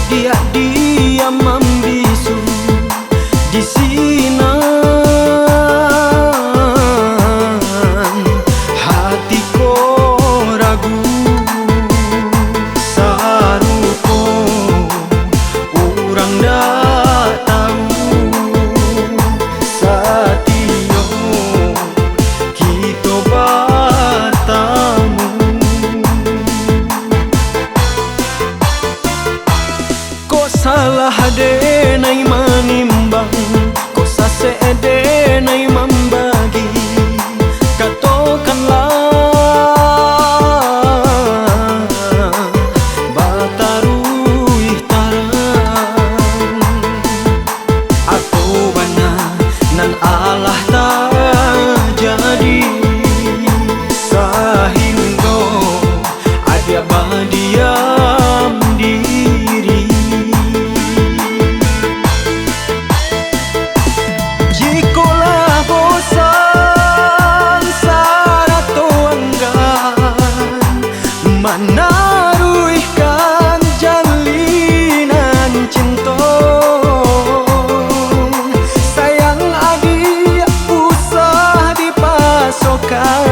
dia diam membisu di sinan hatiku ragu saruko orang dak tahu satio kita bertemu kok salah denai manimbang kok sase denai membagi katakanlah batarui tarang atau bana nan Allah tak jadi sahingga ada badiam diri. Jikalau bosan sarato enggan menaruhkan jalinan cinta sayang adik usah dipasokkan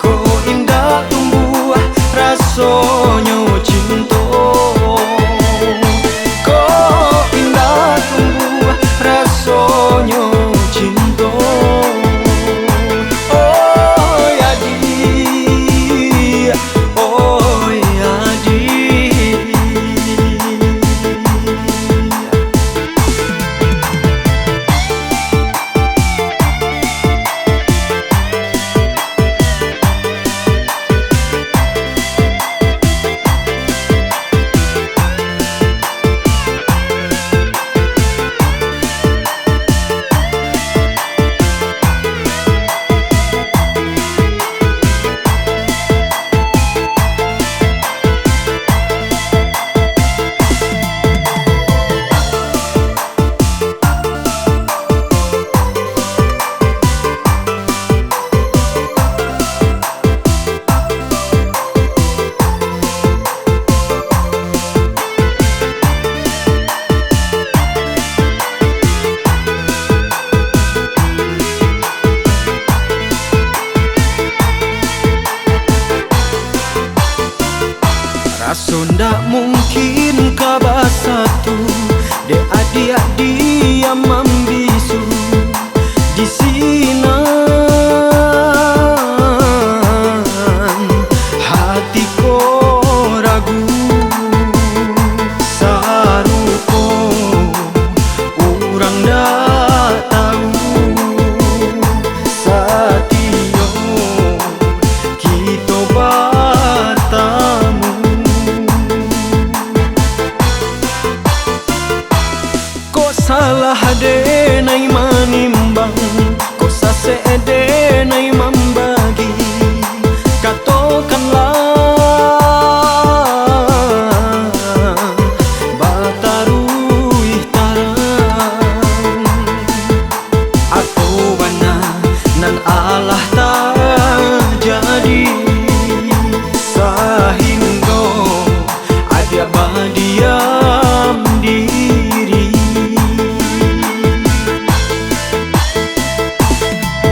ko indah tumbuh rasanya cinta ko indah tumbuh rasanya cinta. Oh ya dia, oh ya dia. Rasa ndak mungkin kabar satu de adik diam membisu di sinan hatiku ragu saruko orang dak tahu satio kita bertemu salah denai manimbang kok sase denai membagi katakanlah batarui tarang atau bana nan Allah tak jadi sahingga ada badiam diri.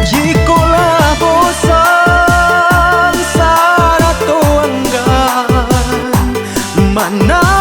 Jikalau bosan sarato enggan mana